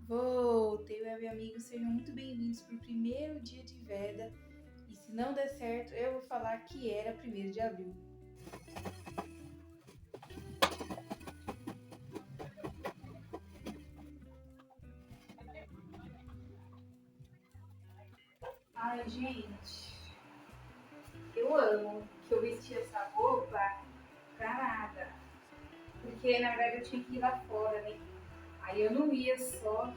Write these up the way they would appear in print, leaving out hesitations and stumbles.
Voltei, meu amigo, sejam muito bem-vindos para o primeiro dia de veda. E se não der certo, eu vou falar que era 1º de abril. Ai, gente, eu amo que eu vesti essa roupa pra nada. Porque na verdade eu tinha que ir lá fora, né? Aí eu não ia só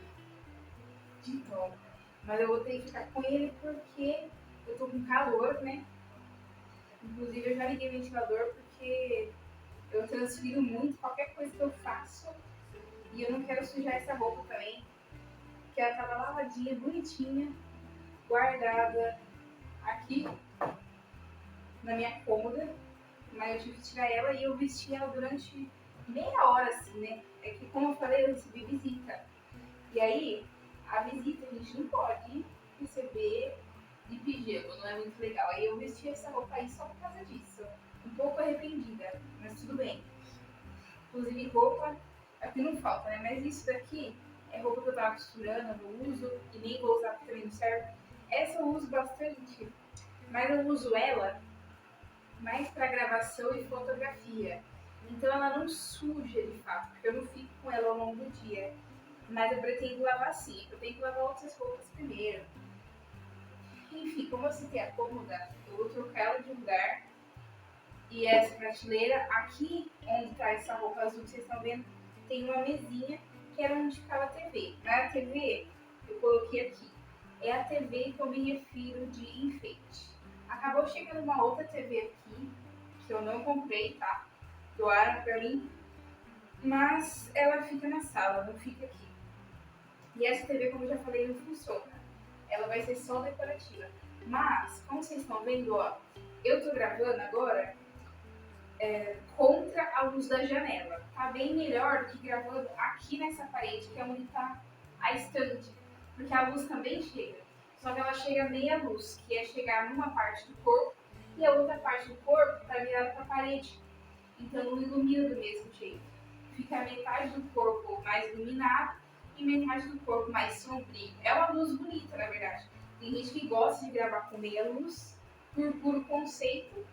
de top. Mas eu vou ter que ficar com ele porque eu tô com calor, né? Inclusive eu já liguei o ventilador porque eu transfiro muito qualquer coisa que eu faço. E eu não quero sujar essa roupa também. Que ela tava lavadinha, bonitinha, guardada aqui na minha cômoda, mas eu tive que tirar ela e eu vesti ela durante meia hora, assim, né? É que, como eu falei, eu recebi visita. E aí, a visita a gente não pode receber de pijama, não é muito legal. Aí eu vesti essa roupa aí só por causa disso. Um pouco arrependida, mas tudo bem. Inclusive, roupa aqui não falta, né? Mas isso daqui é roupa que eu tava costurando, eu não uso e nem vou usar porque também não serve. Essa eu uso bastante, mas eu uso ela mais para gravação e fotografia. Então ela não suja de fato, porque eu não fico com ela ao longo do dia. Mas eu pretendo lavar sim, eu tenho que lavar outras roupas primeiro. Enfim, como eu citei a cômoda, eu vou trocar ela de lugar. E essa prateleira, aqui onde está essa roupa azul que vocês estão vendo, tem uma mesinha que era onde ficava a TV. Na TV, eu coloquei aqui. É a TV que eu me refiro de enfeite. Acabou chegando uma outra TV aqui, que eu não comprei, tá? Doaram pra mim, mas ela fica na sala, não fica aqui. E essa TV, como eu já falei, não funciona. Ela vai ser só decorativa. Mas, como vocês estão vendo, ó, eu tô gravando agora contra a luz da janela. Tá bem melhor do que gravando aqui nessa parede, que é onde tá a estante. Porque a luz também chega. Só que ela chega meia luz, que é chegar numa parte do corpo e a outra parte do corpo tá virada para a parede. Então não ilumina do mesmo jeito. Fica a metade do corpo mais iluminado e metade do corpo mais sombrio. É uma luz bonita, na verdade. Tem gente que gosta de gravar com meia luz por puro conceito.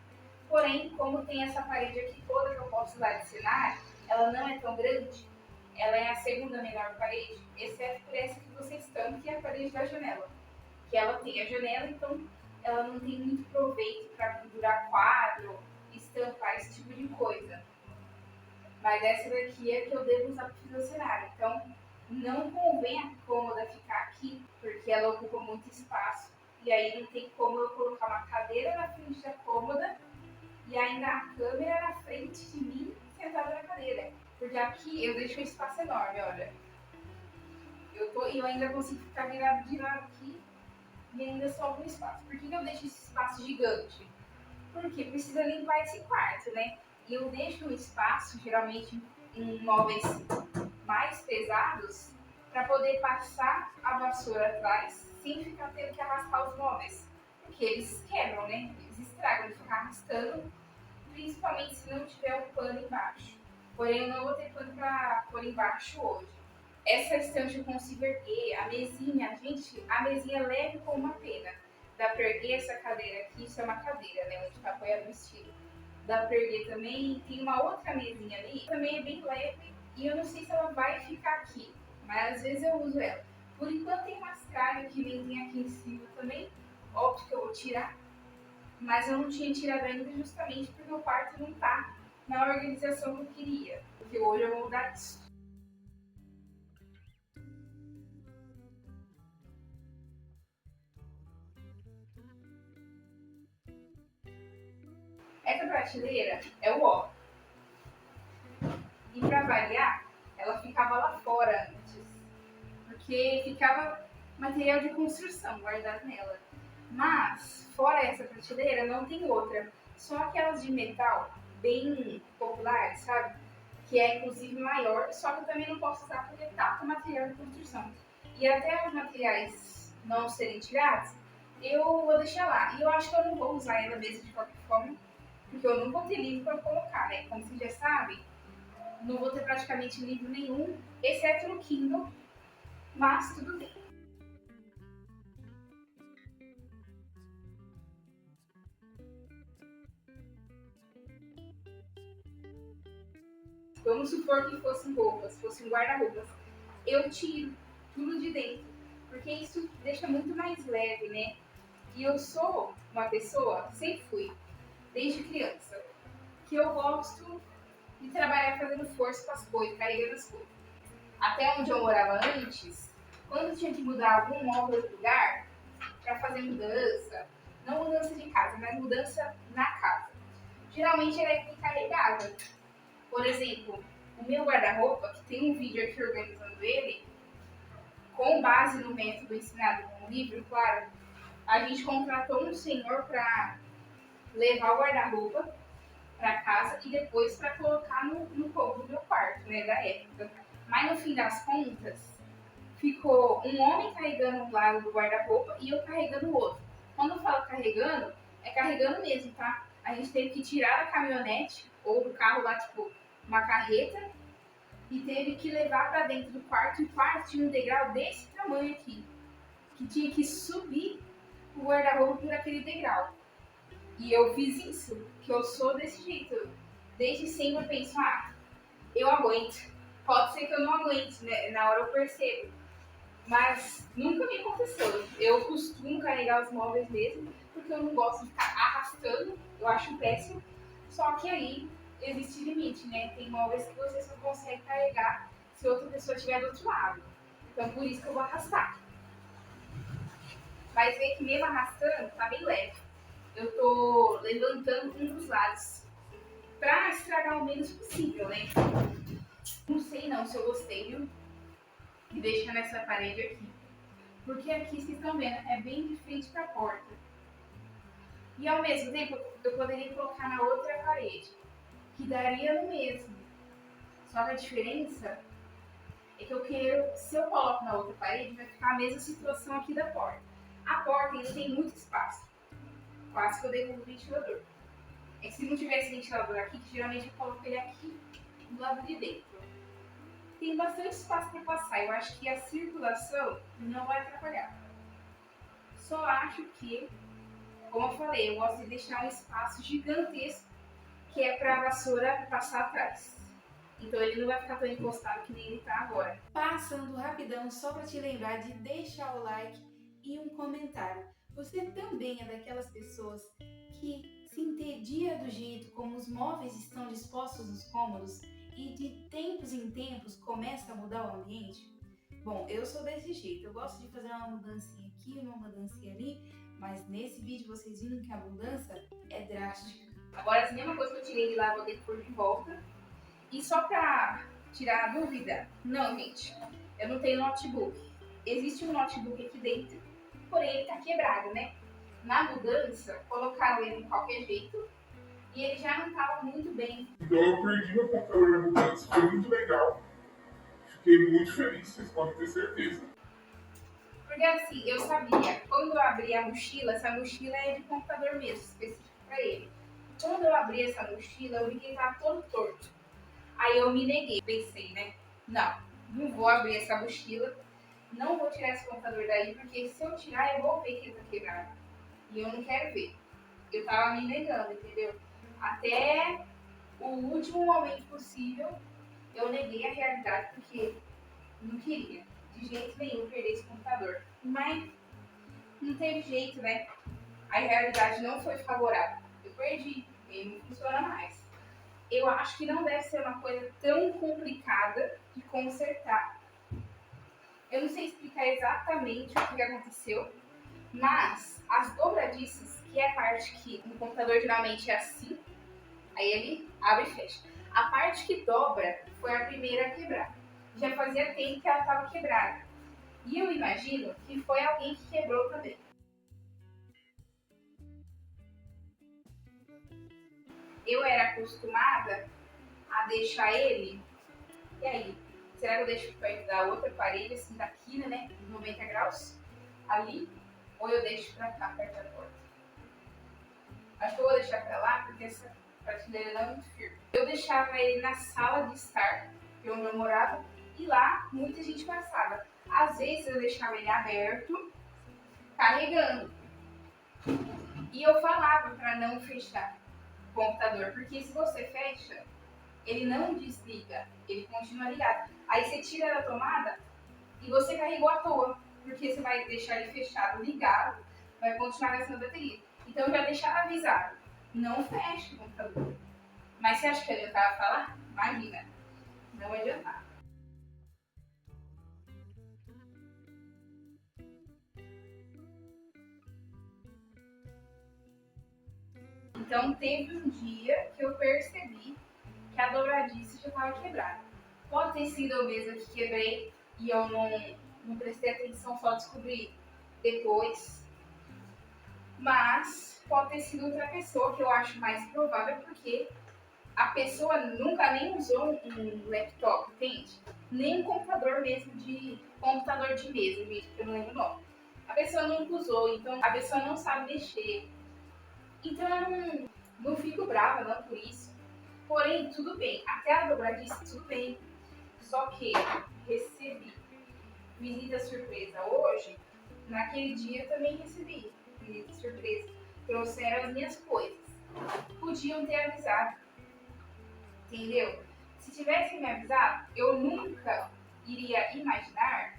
Porém, como tem essa parede aqui toda que eu posso usar de cenário, ela não é tão grande. Ela é a segunda menor parede, exceto por essa que vocês estão, que é a parede da janela. Que ela tem a janela, então ela não tem muito proveito para pendurar quadro, estampar esse tipo de coisa. Mas essa daqui é que eu devo usar para fazer o cenário. Então, não convém a cômoda ficar aqui, porque ela ocupa muito espaço. E aí não tem como eu colocar uma cadeira na frente da cômoda e ainda a câmera na frente de mim, sentada na cadeira. Porque aqui eu deixo um espaço enorme, olha. Eu ainda consigo ficar virado de lado aqui e ainda sobra um espaço. Por que eu deixo esse espaço gigante? Porque precisa limpar esse quarto, né? E eu deixo o espaço, geralmente em móveis mais pesados, para poder passar a vassoura atrás sem ficar tendo que arrastar os móveis. Porque eles quebram, né? Eles estragam de ficar arrastando, principalmente se não tiver um pano embaixo. Porém, eu não vou ter pano para pôr embaixo hoje. Essa estante eu consigo erguer, a mesinha, gente, a mesinha é leve como uma pena. Dá para erguer essa cadeira aqui, isso é uma cadeira, né, onde está apoiado o vestido. Dá para erguer também, tem uma outra mesinha ali, também é bem leve, e eu não sei se ela vai ficar aqui, mas às vezes eu uso ela. Por enquanto tem uma tralhas que vendem aqui em cima também, óbvio que eu vou tirar, mas eu não tinha tirado ainda justamente porque o quarto não está na organização que eu queria, porque hoje eu vou mudar isso. Essa prateleira é o ó. E para variar, ela ficava lá fora antes, porque ficava material de construção guardado nela. Mas, fora essa prateleira, não tem outra. Só aquelas de metal, bem populares, sabe? Que é inclusive maior, só que eu também não posso usar porque tá com material de construção. E até os materiais não serem tirados, eu vou deixar lá. E eu acho que eu não vou usar ela mesmo de qualquer forma, porque eu não vou ter livro para colocar, né? Como vocês já sabem, não vou ter praticamente livro nenhum, exceto no Kindle, mas mas tudo bem. Vamos supor que fossem roupas, fosse um guarda-roupas. Eu tiro tudo de dentro, porque isso deixa muito mais leve, né? E eu sou uma pessoa, sempre fui, desde criança, que eu gosto de trabalhar fazendo força com as coisas, carregando as coisas. Até onde eu morava antes, quando tinha que mudar algum móvel do lugar, para fazer mudança, não mudança de casa, mas mudança na casa, geralmente era que carregava. Por exemplo, o meu guarda-roupa, que tem um vídeo aqui organizando ele, com base no método ensinado no livro, claro, a gente contratou um senhor para levar o guarda-roupa para casa e depois para colocar no corpo do meu quarto, né, da época. Mas no fim das contas, ficou um homem carregando um lado do guarda-roupa e eu carregando o outro. Quando eu falo carregando, é carregando mesmo, tá? A gente teve que tirar da caminhonete ou do carro lá, tipo, uma carreta e teve que levar para dentro do quarto. E o quarto tinha um degrau desse tamanho aqui, que tinha que subir o guarda-roupa por aquele degrau. E eu fiz isso, que eu sou desse jeito. Desde sempre eu penso, eu aguento. Pode ser que eu não aguente, né? Na hora eu percebo. Mas nunca me aconteceu. Eu costumo carregar os móveis mesmo, porque eu não gosto de ficar arrastando, eu acho péssimo. Só que aí existe limite, né? Tem móveis que você só consegue carregar se outra pessoa estiver do outro lado. Então por isso que eu vou arrastar. Mas vê que mesmo arrastando, tá bem leve. Eu tô levantando um dos lados pra estragar o menos possível, né? Não sei não se eu gostei, viu? De deixar nessa parede aqui. Porque aqui, vocês estão vendo, é bem de frente para a porta. E ao mesmo tempo, eu poderia colocar na outra parede, que daria no mesmo. Só que a diferença é que eu quero, se eu coloco na outra parede, vai ficar a mesma situação aqui da porta. A porta, ele tem muito espaço. Quase que eu derrubo o ventilador. É que se não tivesse ventilador aqui, que geralmente eu coloco ele aqui, do lado de dentro. Tem bastante espaço para passar. Eu acho que a circulação não vai atrapalhar. Só acho que, como eu falei, eu gosto de deixar um espaço gigantesco que é para a vassoura passar atrás. Então ele não vai ficar tão encostado que nem ele está agora. Passando rapidão, só para te lembrar de deixar o like e um comentário. Você também é daquelas pessoas que se entedia do jeito como os móveis estão dispostos nos cômodos e de tempos em tempos começa a mudar o ambiente? Bom, eu sou desse jeito, eu gosto de fazer uma mudancinha aqui, uma mudancinha ali, mas nesse vídeo vocês viram que a mudança é drástica. Agora, essa mesma coisa que eu tirei de lá, vou ter que pôr de volta. E só pra tirar a dúvida, não, gente, eu não tenho notebook. Existe um notebook aqui dentro, porém ele tá quebrado, né? Na mudança, colocaram ele de qualquer jeito e ele já não tava muito bem. Então eu perdi meu computador na mudança, foi muito legal. Fiquei muito feliz, vocês podem ter certeza. Porque assim, eu sabia, quando eu abri a mochila, essa mochila é de computador mesmo, específico para ele. Quando eu abri essa mochila, eu vi que ele tava todo torto. Aí eu me neguei, pensei, né? Não vou abrir essa mochila, não vou tirar esse computador daí, porque se eu tirar, eu vou ver que ele tá quebrado. E eu não quero ver. Eu tava me negando, entendeu? Até o último momento possível, eu neguei a realidade, porque não queria de jeito nenhum perder esse computador. Mas não teve jeito, né? A realidade não foi favorável. Eu perdi, ele não funciona mais. Eu acho que não deve ser uma coisa tão complicada de consertar. Eu não sei explicar exatamente o que aconteceu, mas as dobradiças, que é a parte que no computador geralmente é assim, aí ele abre e fecha. A parte que dobra foi a primeira a quebrar. Já fazia tempo que ela estava quebrada. E eu imagino que foi alguém que quebrou também. Eu era acostumada a deixar ele. E aí? Será que eu deixo perto da outra parede, assim, da quina, né? 90 graus? Ali? Ou eu deixo pra cá, perto da porta? Acho que eu vou deixar pra lá, porque essa prateleira não é muito firme. Eu deixava ele na sala de estar, que é onde eu morava, e lá muita gente passava. Às vezes eu deixava ele aberto, carregando. E eu falava para não fechar o computador, porque se você fecha, ele não desliga, ele continua ligado. Aí você tira da tomada e você carregou à toa, porque você vai deixar ele fechado, ligado, vai continuar gastando bateria. Então eu já deixava avisado, não feche o computador. Mas você acha que adiantava falar? Imagina, não adiantava. Então teve um dia que eu percebi que a dobradiça já estava quebrada. Pode ter sido eu mesma que quebrei e eu não prestei atenção, só descobri depois. Mas pode ter sido outra pessoa, que eu acho mais provável, porque a pessoa nunca nem usou um laptop, entende? Nem um computador mesmo, de computador de mesa, gente, que eu não lembro o nome. A pessoa nunca usou, então a pessoa não sabe mexer. Então eu não fico brava não por isso. Porém, tudo bem, até a dobradiça, tudo bem. Só que recebi visita surpresa hoje, naquele dia eu também recebi visita surpresa. Trouxeram as minhas coisas. Podiam ter avisado, entendeu? Se tivessem me avisado, eu nunca iria imaginar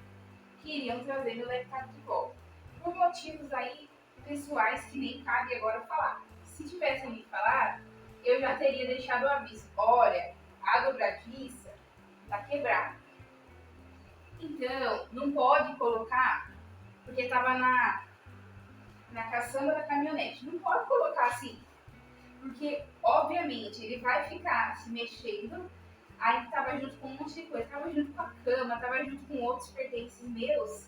que iriam trazer meu laptop de volta. Por motivos aí pessoais que nem cabe agora falar. Se tivessem me falado, eu já teria deixado o aviso. Olha, a dobradiça está quebrada. Então, não pode colocar, porque estava na caçamba da caminhonete. Não pode colocar assim, porque, obviamente, ele vai ficar se mexendo. Aí estava junto com um monte de coisa. Estava junto com a cama, estava junto com outros pertences meus.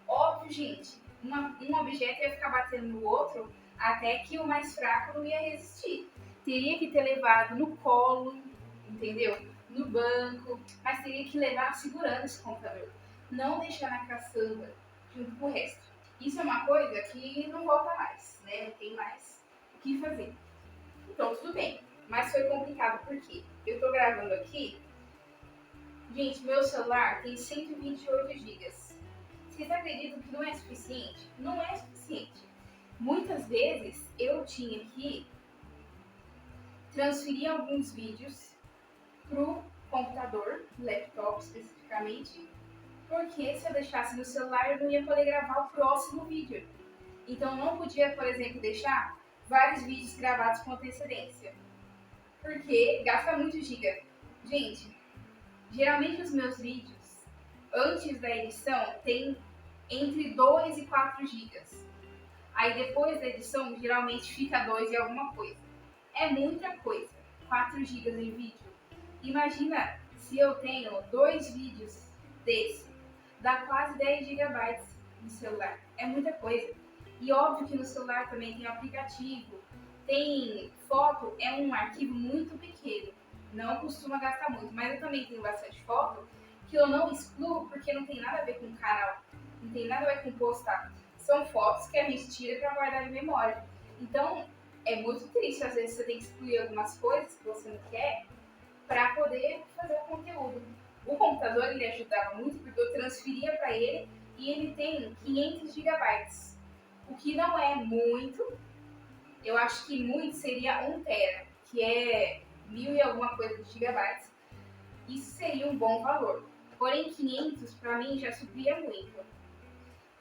Óbvio, gente, um objeto ia ficar batendo no outro até que o mais fraco não ia resistir. Teria que ter levado no colo, entendeu? No banco, mas teria que levar segurando esse computador. Não deixar na caçamba junto com o resto. Isso é uma coisa que não volta mais, né? Não tem mais o que fazer. Então, tudo bem. Mas foi complicado porque eu tô gravando aqui. Gente, meu celular tem 128 gigas. Vocês acreditam que não é suficiente? Não é suficiente. Muitas vezes eu tinha que transferir alguns vídeos pro computador, laptop especificamente, porque se eu deixasse no celular eu não ia poder gravar o próximo vídeo. Então não podia, por exemplo, deixar vários vídeos gravados com antecedência, porque gasta muito giga. Gente, geralmente os meus vídeos, antes da edição, tem entre 2 e 4 gigas. Aí depois da edição, geralmente fica 2 e alguma coisa. É muita coisa, 4 gigas em vídeo. Imagina se eu tenho 2 vídeos desse, dá quase 10 gigabytes no celular. É muita coisa. E óbvio que no celular também tem aplicativo, tem foto, é um arquivo muito pequeno. Não costuma gastar muito, mas eu também tenho bastante foto que eu não excluo porque não tem nada a ver com o canal, não tem nada a ver com postar. São fotos que a gente tira para guardar de memória. Então, é muito triste, às vezes você tem que excluir algumas coisas que você não quer para poder fazer o conteúdo. O computador ele ajudava muito porque eu transferia para ele e ele tem 500 gigabytes, o que não é muito. Eu acho que muito seria 1 tera, que é 1000 e alguma coisa de gigabytes. Isso seria um bom valor. Porém, 500 para mim já supria muito.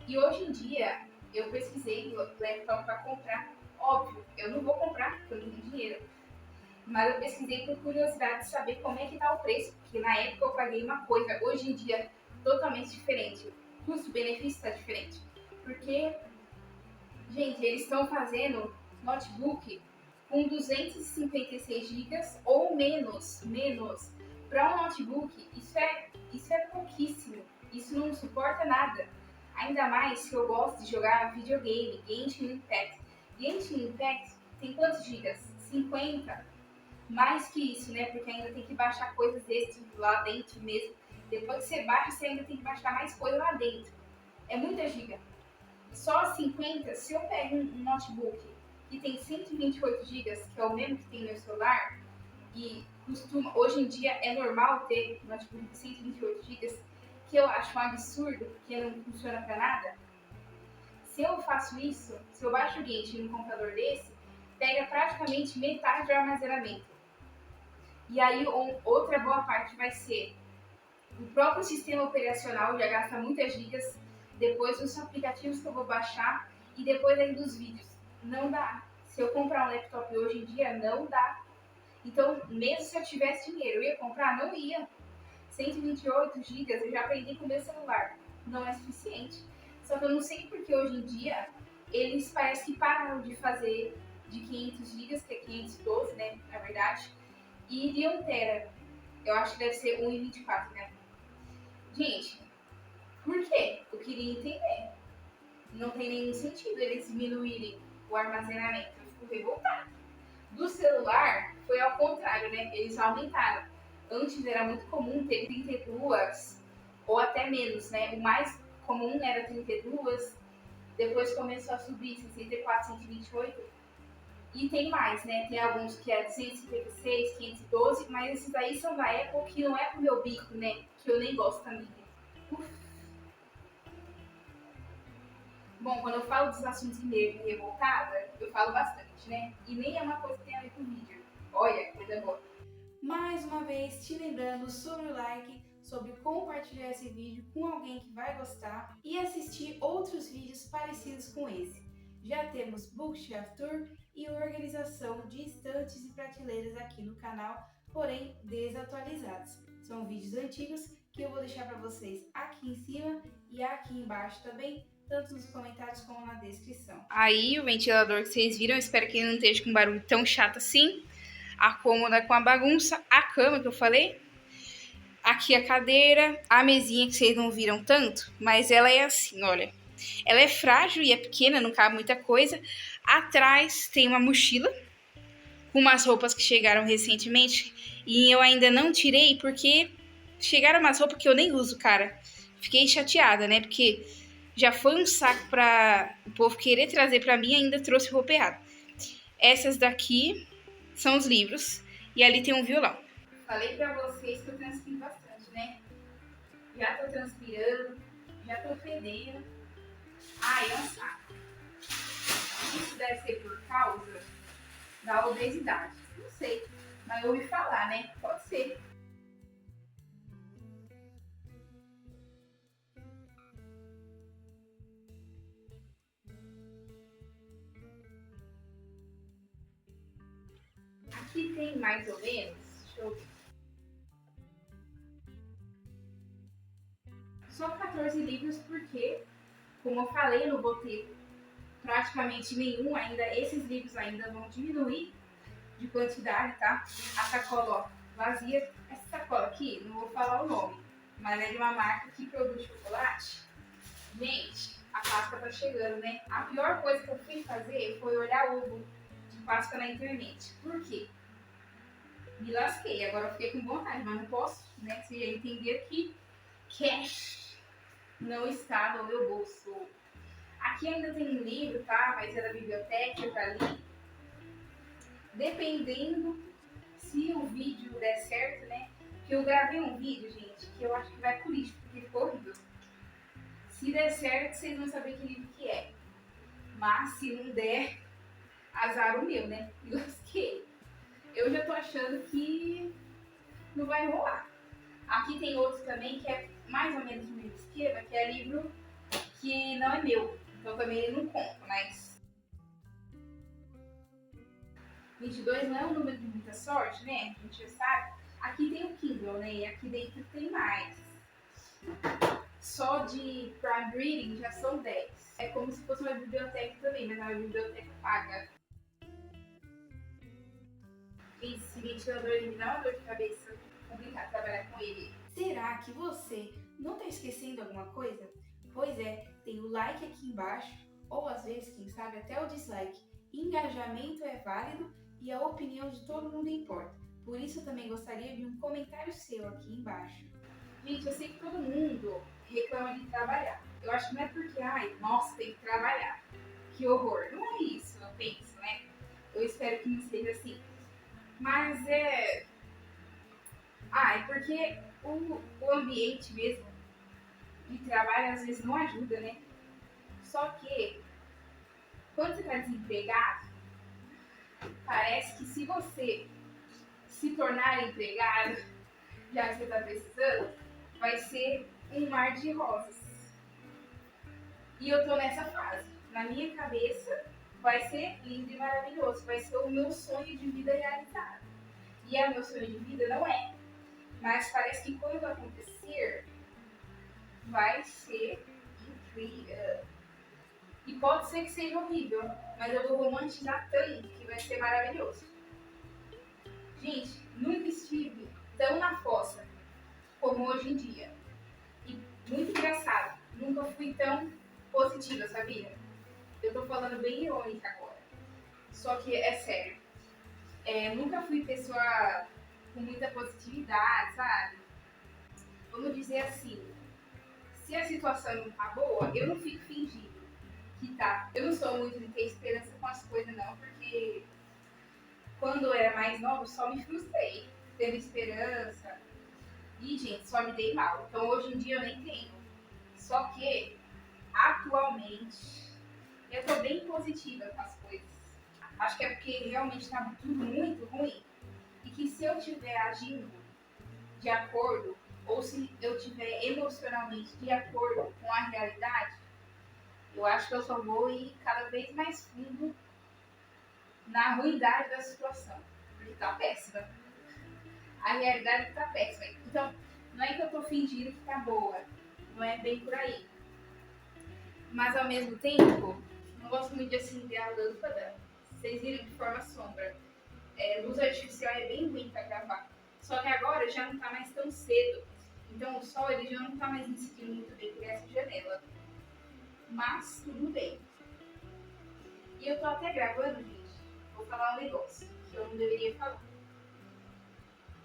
E hoje em dia, eu pesquisei o laptop para comprar. Óbvio, eu não vou comprar porque eu não tenho dinheiro. Mas eu pesquisei por curiosidade de saber como é que tá o preço. Porque na época eu paguei uma coisa, hoje em dia totalmente diferente. O custo-benefício está diferente. Porque, gente, eles estão fazendo notebook com 256 GB ou menos. Para um notebook, isso é pouquíssimo. Isso não suporta nada. Ainda mais que eu gosto de jogar videogame, Genshin Impact. Genshin Impact tem quantos gigas? 50. Mais que isso, né? Porque ainda tem que baixar coisas extras lá dentro mesmo. Depois que você baixa, você ainda tem que baixar mais coisa lá dentro. É muita giga. Só 50, se eu pego um notebook que tem 128 gigas, que é o mesmo que tem no meu celular, e hoje em dia é normal ter notebook de 128 gigas, que eu acho um absurdo, porque não funciona pra nada. Se eu faço isso, se eu baixo o Git num computador desse, pega praticamente metade do armazenamento. E aí outra boa parte vai ser o próprio sistema operacional, já gasta muitas gigas, depois os aplicativos que eu vou baixar e depois ainda os vídeos. Não dá. Se eu comprar um laptop hoje em dia, não dá. Então, mesmo se eu tivesse dinheiro, eu ia comprar? Não ia. 128 gigas, eu já aprendi com o meu celular. Não é suficiente. Só que eu não sei porque hoje em dia eles parecem que pararam de fazer de 500 gigas, que é 512, né, na verdade, e de 1 tera. Eu acho que deve ser 1,24, né? Gente, por quê? Eu queria entender. Não tem nenhum sentido eles diminuírem o armazenamento. Eu fico revoltada. Do celular, foi ao contrário, né? Eles aumentaram. Antes era muito comum ter 32 ou até menos, né? O mais comum era 32, depois começou a subir 64, 128 e tem mais, né? Tem alguns que é 256, 512, mas esses aí são da Apple que não é pro meu bico, né? Que eu nem gosto também. Bom, quando eu falo dos assuntos que me deixam revoltada, eu falo bastante, né? E nem é uma coisa que tem a ver com vídeo. Olha, coisa boa. Mais uma vez, te lembrando sobre o like, sobre compartilhar esse vídeo com alguém que vai gostar e assistir outros vídeos parecidos com esse. Já temos Bookshelf Tour e organização de estantes e prateleiras aqui no canal, porém desatualizados. São vídeos antigos que eu vou deixar para vocês aqui em cima e aqui embaixo também, tanto nos comentários como na descrição. Aí o ventilador que vocês viram, espero que ele não esteja com um barulho tão chato assim. A cômoda com a bagunça, a cama que eu falei, aqui a cadeira, a mesinha que vocês não viram tanto, mas ela é assim, olha. Ela é frágil e é pequena, não cabe muita coisa. Atrás tem uma mochila com umas roupas que chegaram recentemente e eu ainda não tirei porque chegaram umas roupas que eu nem uso, cara. Fiquei chateada, né? Porque já foi um saco para o povo querer trazer para mim e ainda trouxe roupa errada. Essas daqui são os livros e ali tem um violão. Falei pra vocês que eu transpiro bastante, né? Já tô transpirando, já tô fedendo. Ai, é um saco. Isso deve ser por causa da obesidade. Não sei, mas eu ouvi falar, né? Pode ser. Aqui tem mais ou menos, deixa eu ver, só 14 livros porque, como eu falei, eu não vou ter praticamente nenhum ainda. Esses livros ainda vão diminuir de quantidade, tá? A sacola, ó, vazia. Essa sacola aqui, não vou falar o nome, mas é de uma marca que produz chocolate. Gente, a Páscoa tá chegando, né? A pior coisa que eu fui fazer foi olhar ovo de Páscoa na internet. Por quê? Me lasquei. Agora eu fiquei com vontade, mas não posso, né? Se entender que cash não está no meu bolso. Aqui ainda tem um livro, tá? Mas é da biblioteca, tá ali. Dependendo se o vídeo der certo, né? Que eu gravei um vídeo, gente, que eu acho que vai pro lixo, porque ficou horrível. Se der certo, vocês vão saber que livro que é. Mas se não der, azar o meu, né? Me lasquei. Eu já tô achando que não vai rolar. Aqui tem outro também que é mais ou menos o mesmo esquema, que é livro que não é meu. Então também ele não conta, mas 22 não é um número de muita sorte, né? A gente já sabe. Aqui tem o Kindle, né? E aqui dentro tem mais. Só de Prime Reading já são 10. É como se fosse uma biblioteca também, mas é uma biblioteca paga. Esse ventilador ele me dá uma dor de cabeça. É complicado trabalhar com ele. Será que você não está esquecendo alguma coisa? Pois é, tem o like aqui embaixo, ou às vezes, quem sabe, até o dislike. Engajamento é válido e a opinião de todo mundo importa. Por isso eu também gostaria de um comentário seu aqui embaixo. Gente, eu sei que todo mundo reclama de trabalhar. Eu acho que não é porque, ai, nossa, tem que trabalhar. Que horror. Não é isso, eu penso, né? Eu espero que não seja assim. Mas é... Ah, é porque o ambiente mesmo e trabalho às vezes não ajuda, né? Só que, quando você está desempregado, parece que se você se tornar empregado, já que você está precisando, vai ser um mar de rosas. E eu tô nessa fase. Na minha cabeça, vai ser lindo e maravilhoso. Vai ser o meu sonho de vida realizado. E é o meu sonho de vida? Não é. Mas parece que quando acontecer, vai ser incrível. E pode ser que seja horrível, mas eu vou romantizar tanto que vai ser maravilhoso. Gente, nunca estive tão na fossa como hoje em dia. E muito engraçado, nunca fui tão positiva, sabia? Eu tô falando bem irônica agora. Só que é sério. Nunca fui pessoa com muita positividade, sabe? Vamos dizer assim, se a situação não tá boa, eu não fico fingindo que tá. Eu não sou muito de ter esperança com as coisas, não, porque quando eu era mais nova, só me frustrei tendo esperança. E, gente, só me dei mal. Então, hoje em dia, eu nem tenho. Só que, atualmente, eu tô bem positiva com as coisas. Acho que é porque realmente tá tudo muito ruim. E que se eu estiver agindo de acordo, ou se eu estiver emocionalmente de acordo com a realidade, eu acho que eu só vou ir cada vez mais fundo na ruindade da situação. Porque tá péssima. A realidade tá péssima. Então, não é que eu tô fingindo que tá boa. Não é bem por aí. Mas, ao mesmo tempo, não gosto muito de acender a lâmpada. Vocês viram de forma sombra. Luz artificial é bem ruim pra gravar. Só que agora já não tá mais tão cedo. Então, o sol ele já não tá mais incidindo muito bem por essa janela. Mas, tudo bem. E eu tô até gravando, gente. Vou falar um negócio que eu não deveria falar.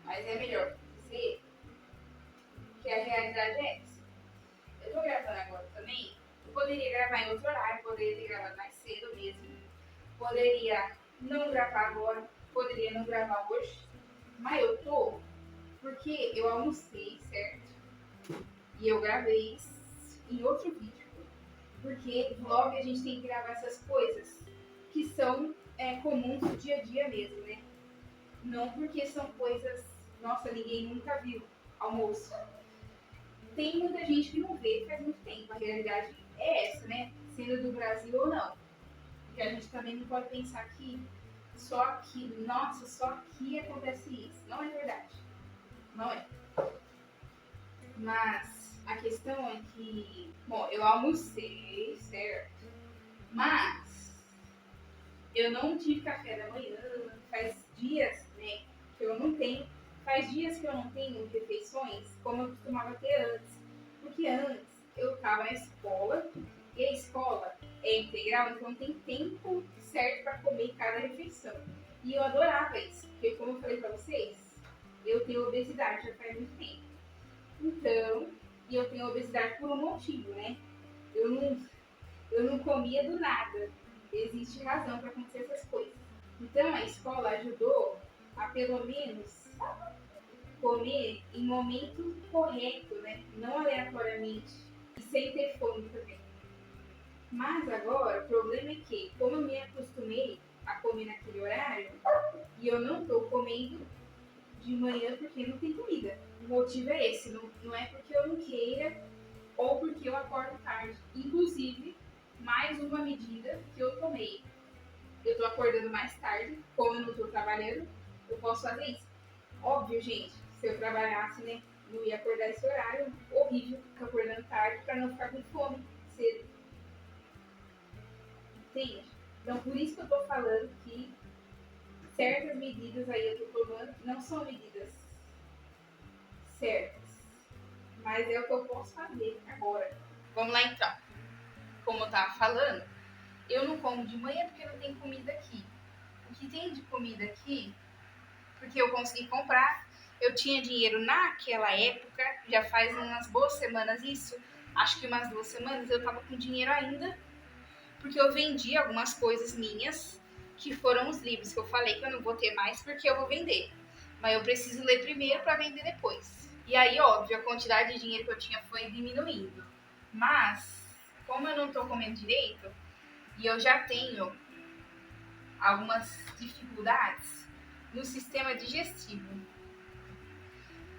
Mas é melhor dizer que a realidade é essa. Eu tô gravando agora também. Eu poderia gravar em outro horário, poderia ter gravado mais cedo mesmo. Poderia não gravar agora, poderia não gravar hoje. Mas eu tô porque eu almocei, certo? E eu gravei em outro vídeo. Porque vlog a gente tem que gravar essas coisas que são comuns do dia a dia mesmo, né? Não porque são coisas, nossa, ninguém nunca viu almoço. Tem muita gente que não vê faz muito tempo. A realidade é essa, né? Sendo do Brasil ou não. Porque a gente também não pode pensar que só aqui, nossa, só aqui acontece isso. Não é verdade. Não é. Mas a questão é que, bom, eu almocei, certo? Mas eu não tive café da manhã, faz dias, né, que eu não tenho. Faz dias que eu não tenho refeições como eu costumava ter antes. Porque antes eu estava na escola, e a escola é integral, então tem tempo certo para comer cada refeição. E eu adorava isso, porque como eu falei para vocês, eu tenho obesidade já faz muito tempo. Então, e eu tenho obesidade por um motivo, né? Eu não comia do nada. Existe razão para acontecer essas coisas. Então, a escola ajudou a pelo menos comer em momento correto, né? Não aleatoriamente e sem ter fome também. Mas agora, o problema é que, como eu me acostumei a comer naquele horário, e eu não estou comendo de manhã porque não tem comida. O motivo é esse, não é porque eu não queira ou porque eu acordo tarde. Inclusive, mais uma medida que eu tomei. Eu tô acordando mais tarde, como eu não tô trabalhando, eu posso fazer isso. Óbvio, gente, se eu trabalhasse, né, não ia acordar esse horário horrível, ficar acordando tarde para não ficar com fome cedo. Entende? Então, por isso que eu tô falando que certas medidas aí eu tô tomando que não são medidas certas. Mas é o que eu posso fazer agora. Vamos lá então. Como eu tava falando, eu não como de manhã porque não tem comida aqui. O que tem de comida aqui, porque eu consegui comprar, eu tinha dinheiro naquela época, já faz umas boas semanas isso, acho que umas 2 semanas eu tava com dinheiro ainda, porque eu vendi algumas coisas minhas, que foram os livros que eu falei que eu não vou ter mais porque eu vou vender. Mas eu preciso ler primeiro para vender depois. E aí, óbvio, a quantidade de dinheiro que eu tinha foi diminuindo. Mas, como eu não tô comendo direito, e eu já tenho algumas dificuldades no sistema digestivo.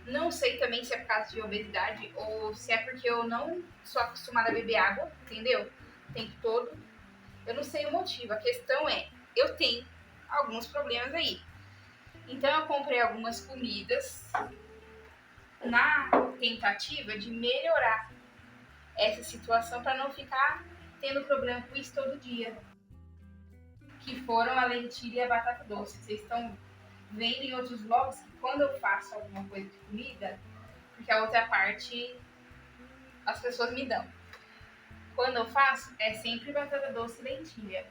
Não sei também se é por causa de obesidade ou se é porque eu não sou acostumada a beber água, entendeu? O tempo todo. Eu não sei o motivo. A questão é, eu tenho alguns problemas aí. Então eu comprei algumas comidas na tentativa de melhorar essa situação para não ficar tendo problema com isso todo dia. Que foram a lentilha e a batata doce. Vocês estão vendo em outros vlogs que quando eu faço alguma coisa de comida, porque a outra parte as pessoas me dão. Quando eu faço, é sempre batata doce e lentilha.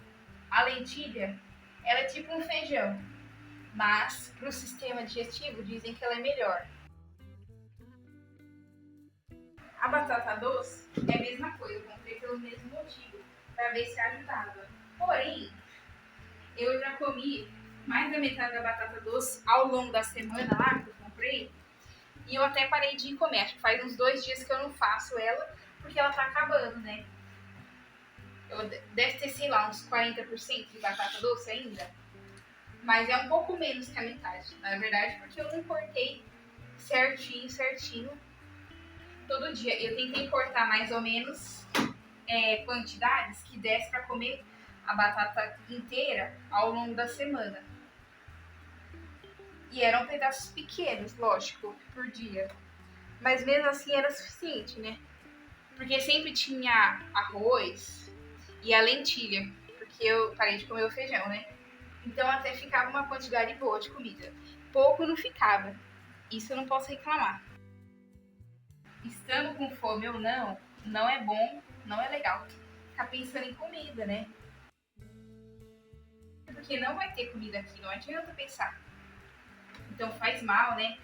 A lentilha, ela é tipo um feijão, mas para o sistema digestivo dizem que ela é melhor. A batata doce é a mesma coisa, eu comprei pelo mesmo motivo, para ver se ajudava. Porém, eu já comi mais da metade da batata doce ao longo da semana lá que eu comprei, e eu até parei de comer. Acho que faz uns 2 dias que eu não faço ela, porque ela tá acabando, né? Deve ter, sei lá, uns 40% de batata doce ainda. Mas é um pouco menos que a metade, na verdade, porque eu não cortei certinho, todo dia. Eu tentei cortar mais ou menos quantidades que desse para comer a batata inteira ao longo da semana. E eram pedaços pequenos, lógico, por dia. Mas mesmo assim era suficiente, né? Porque sempre tinha arroz e a lentilha, porque eu parei de comer o feijão, né? Então até ficava uma quantidade boa de comida. Pouco não ficava. Isso eu não posso reclamar. Estando com fome ou não, não é bom, não é legal ficar pensando em comida, né? Porque não vai ter comida aqui, não adianta pensar. Então faz mal, né?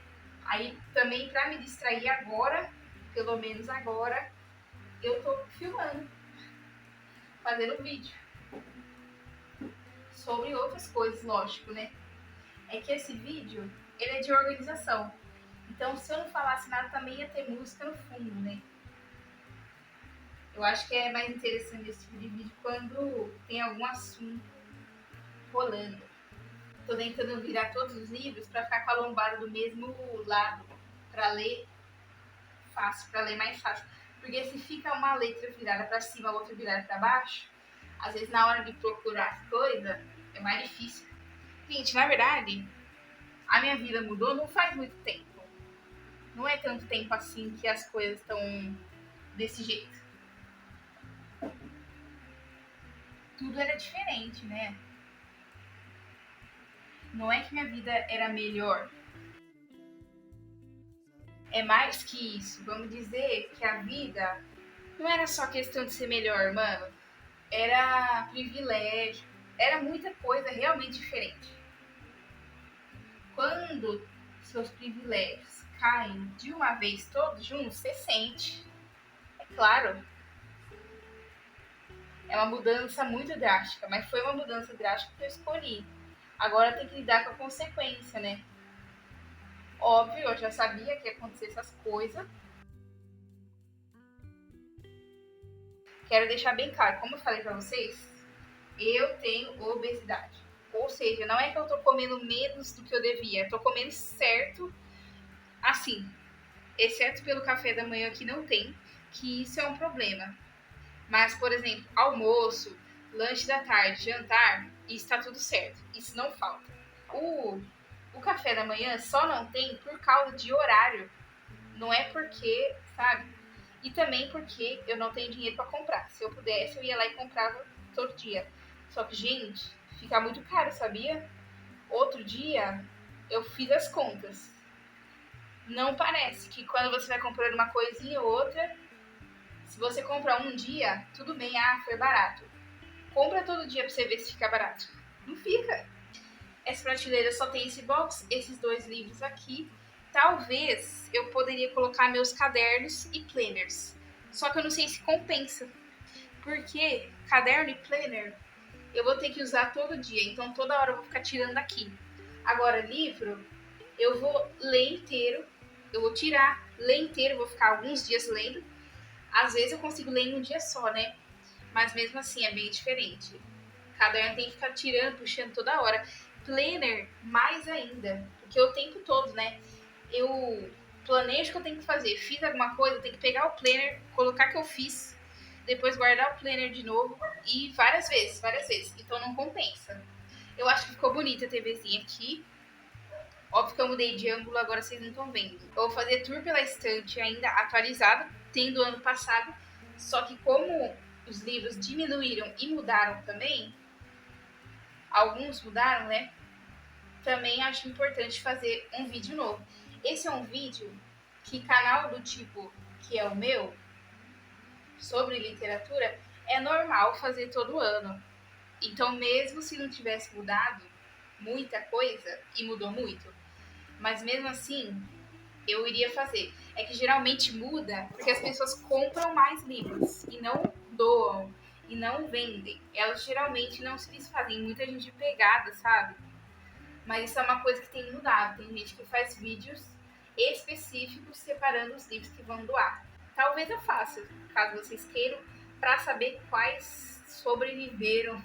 Aí também pra me distrair agora, pelo menos agora, eu tô filmando, fazendo vídeo. Sobre outras coisas, lógico, né? É que esse vídeo, ele é de organização. Então, se eu não falasse nada, também ia ter música no fundo, né? Eu acho que é mais interessante esse tipo de vídeo quando tem algum assunto rolando. Tô tentando virar todos os livros para ficar com a lombada do mesmo lado, para ler fácil, para ler mais fácil. Porque se fica uma letra virada para cima, a outra virada para baixo, às vezes na hora de procurar as coisas, é mais difícil. Gente, na verdade, a minha vida mudou não faz muito tempo. Não é tanto tempo assim que as coisas estão desse jeito. Tudo era diferente, né? Não é que minha vida era melhor. É mais que isso. Vamos dizer que a vida não era só questão de ser melhor, mano. Era privilégio. Era muita coisa realmente diferente. Quando seus privilégios caem de uma vez todos juntos, você sente. É claro. É uma mudança muito drástica, mas foi uma mudança drástica que eu escolhi. Agora tem que lidar com a consequência, né? Óbvio, eu já sabia que ia acontecer essas coisas. Quero deixar bem claro, como eu falei pra vocês, eu tenho obesidade. Ou seja, não é que eu tô comendo menos do que eu devia, eu tô comendo certo, assim, exceto pelo café da manhã que não tem, que isso é um problema. Mas, por exemplo, almoço, lanche da tarde, jantar, isso tá tudo certo. Isso não falta. O café da manhã só não tem por causa de horário. Não é porque, sabe? E também porque eu não tenho dinheiro para comprar. Se eu pudesse, eu ia lá e comprava todo dia. Só que, gente, fica muito caro, sabia? Outro dia, eu fiz as contas. Não parece que quando você vai comprando uma coisinha ou outra, se você comprar um dia, tudo bem, foi barato. Compra todo dia pra você ver se fica barato. Não fica. Essa prateleira só tem esse box, esses 2 livros aqui. Talvez eu poderia colocar meus cadernos e planners. Só que eu não sei se compensa. Porque caderno e planner eu vou ter que usar todo dia. Então toda hora eu vou ficar tirando daqui. Agora, livro, eu vou ler inteiro. Eu vou tirar, ler inteiro, vou ficar alguns dias lendo. Às vezes eu consigo ler em um dia só, né? Mas mesmo assim é bem diferente. Caderno tem que ficar tirando, puxando toda hora. Planner, mais ainda. Porque o tempo todo, né? Eu planejo o que eu tenho que fazer. Fiz alguma coisa, eu tenho que pegar o planner, colocar que eu fiz, depois guardar o planner de novo e várias vezes, várias vezes. Então não compensa. Eu acho que ficou bonita a TVzinha aqui. Óbvio que eu mudei de ângulo, agora vocês não estão vendo. Eu vou fazer tour pela estante ainda atualizada, tendo ano passado. Só que como os livros diminuíram e mudaram também, alguns mudaram, né? Também acho importante fazer um vídeo novo. Esse é um vídeo que canal do tipo que é o meu, sobre literatura, é normal fazer todo ano. Então, mesmo se não tivesse mudado muita coisa, e mudou muito, mas mesmo assim, eu iria fazer. É que geralmente muda porque as pessoas compram mais livros e não doam e não vendem. Elas geralmente não se desfazem. Muita gente pegada, sabe? Mas isso é uma coisa que tem mudado. Tem gente que faz vídeos específicos separando os livros que vão doar. Talvez eu faça, caso vocês queiram, para saber quais sobreviveram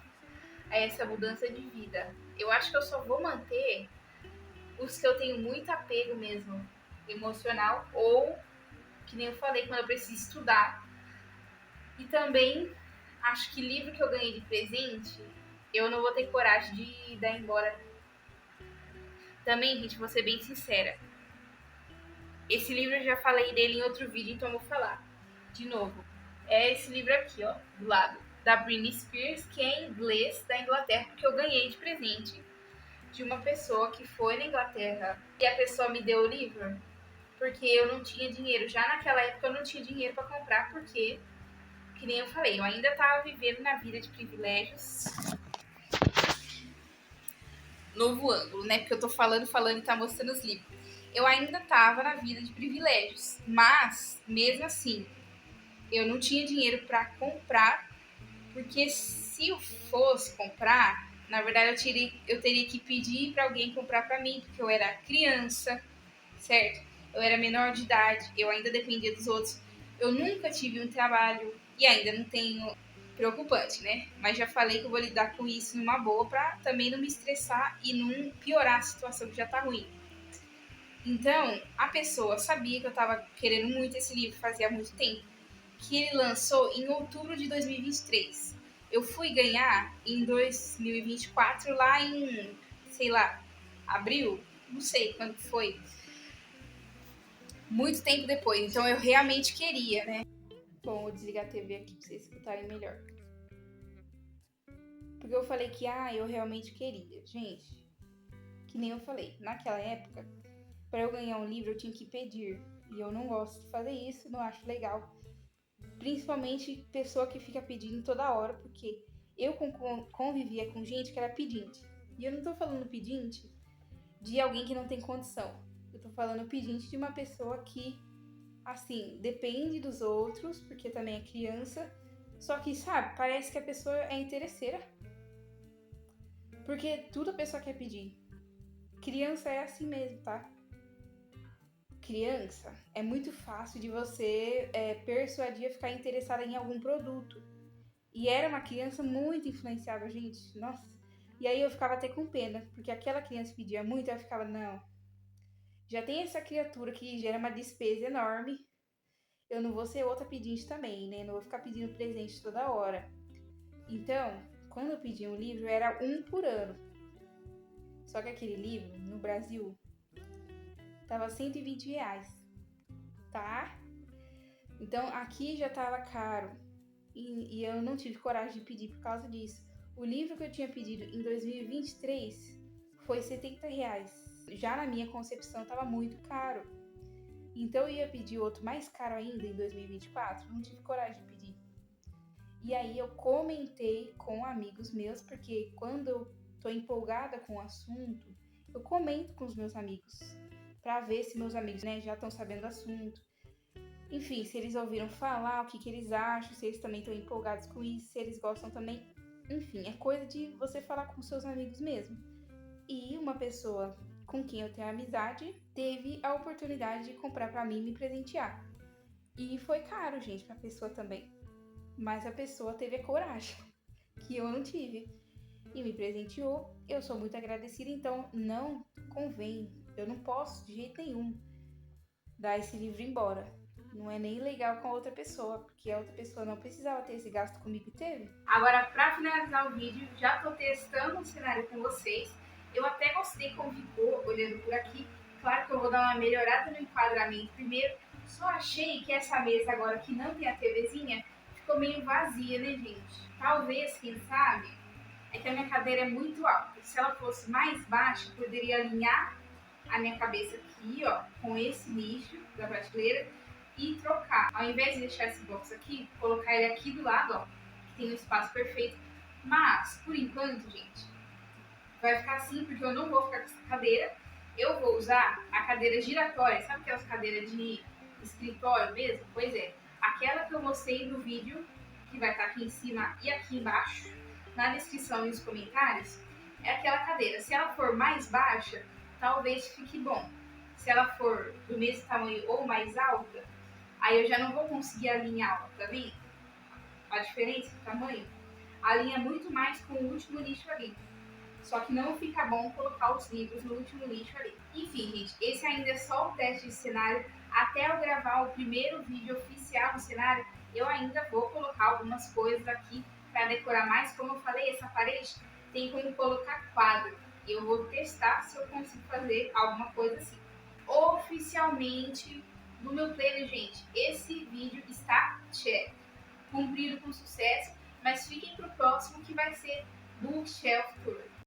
a essa mudança de vida. Eu acho que eu só vou manter os que eu tenho muito apego mesmo, emocional, ou, que nem eu falei, quando eu preciso estudar. E também, acho que livro que eu ganhei de presente, eu não vou ter coragem de dar embora. Também, gente, vou ser bem sincera. Esse livro eu já falei dele em outro vídeo, então eu vou falar de novo. É esse livro aqui, ó, do lado, da Britney Spears, que é em inglês da Inglaterra, porque eu ganhei de presente de uma pessoa que foi na Inglaterra e a pessoa me deu o livro porque eu não tinha dinheiro. Já naquela época eu não tinha dinheiro para comprar porque, que nem eu falei, eu ainda estava vivendo na vida de privilégios. Novo ângulo, né? Porque eu tô falando e tá mostrando os livros. Eu ainda tava na vida de privilégios, mas mesmo assim, eu não tinha dinheiro para comprar, porque se eu fosse comprar, na verdade eu teria que pedir para alguém comprar para mim, porque eu era criança, certo? Eu era menor de idade, eu ainda dependia dos outros. Eu nunca tive um trabalho e ainda não tenho. Preocupante, né? Mas já falei que eu vou lidar com isso numa boa para também não me estressar e não piorar a situação que já tá ruim. Então, a pessoa sabia que eu tava querendo muito esse livro fazia muito tempo, que ele lançou em outubro de 2023. Eu fui ganhar em 2024, lá em, sei lá, abril, não sei quando foi, muito tempo depois. Então eu realmente queria, né? Bom, vou desligar a TV aqui pra vocês escutarem melhor. Porque eu falei que, eu realmente queria. Gente, que nem eu falei, naquela época, para eu ganhar um livro eu tinha que pedir. E eu não gosto de fazer isso, não acho legal. Principalmente pessoa que fica pedindo toda hora, porque eu convivia com gente que era pedinte. E eu não tô falando pedinte de alguém que não tem condição. Eu tô falando pedinte de uma pessoa que, assim, depende dos outros, porque também é criança. Só que, sabe, parece que a pessoa é interesseira. Porque tudo a pessoa quer pedir. Criança é assim mesmo, tá? Criança é muito fácil de você persuadir a ficar interessada em algum produto. E era uma criança muito influenciável, gente. Nossa. E aí eu ficava até com pena, porque aquela criança pedia muito, eu ficava, não. Já tem essa criatura que gera uma despesa enorme. Eu não vou ser outra pedinte também, né? Não vou ficar pedindo presente toda hora. Então, quando eu pedi um livro, era um por ano. Só que aquele livro, no Brasil, tava R$ 120, tá? Então, aqui já tava caro. E eu não tive coragem de pedir por causa disso. O livro que eu tinha pedido em 2023 foi R$ 70. Já na minha concepção estava muito caro. Então eu ia pedir outro mais caro ainda em 2024. Não tive coragem de pedir. E aí eu comentei com amigos meus, porque quando eu tô empolgada com o assunto, eu comento com os meus amigos. Pra ver se meus amigos, né, já estão sabendo do assunto. Enfim, se eles ouviram falar, o que eles acham, se eles também estão empolgados com isso, se eles gostam também. Enfim, é coisa de você falar com seus amigos mesmo. E uma pessoa com quem eu tenho amizade teve a oportunidade de comprar para mim e me presentear. E foi caro, gente, pra pessoa também. Mas a pessoa teve a coragem, que eu não tive. E me presenteou. Eu sou muito agradecida, então não convém. Eu não posso de jeito nenhum dar esse livro embora. Não é nem legal com a outra pessoa, porque a outra pessoa não precisava ter esse gasto comigo e teve. Agora, para finalizar o vídeo, já tô testando o cenário com vocês. Eu até gostei como ficou olhando por aqui. Claro que eu vou dar uma melhorada no enquadramento primeiro. Só achei que essa mesa agora que não tem a TVzinha ficou meio vazia, né, gente? Talvez, quem sabe, é que a minha cadeira é muito alta. Se ela fosse mais baixa, eu poderia alinhar a minha cabeça aqui, ó, com esse nicho da prateleira e trocar. Ao invés de deixar esse box aqui, colocar ele aqui do lado, ó, que tem um espaço perfeito. Mas, por enquanto, gente, vai ficar assim porque eu não vou ficar com essa cadeira. Eu vou usar a cadeira giratória, sabe aquelas cadeiras de escritório mesmo? Pois é, aquela que eu mostrei no vídeo, que vai estar aqui em cima e aqui embaixo, na descrição e nos comentários, é aquela cadeira. Se ela for mais baixa, talvez fique bom. Se ela for do mesmo tamanho ou mais alta, aí eu já não vou conseguir alinhá-la, tá vendo? A diferença de tamanho alinha muito mais com o último nicho ali. Só que não fica bom colocar os livros no último nicho ali. Enfim, gente, esse ainda é só o teste de cenário. Até eu gravar o primeiro vídeo oficial no cenário, eu ainda vou colocar algumas coisas aqui para decorar mais. Como eu falei, essa parede tem como colocar quadro. E eu vou testar se eu consigo fazer alguma coisa assim. Oficialmente, no meu planner, gente, esse vídeo está check. Cumprido com sucesso, mas fiquem pro próximo que vai ser Bookshelf Tour.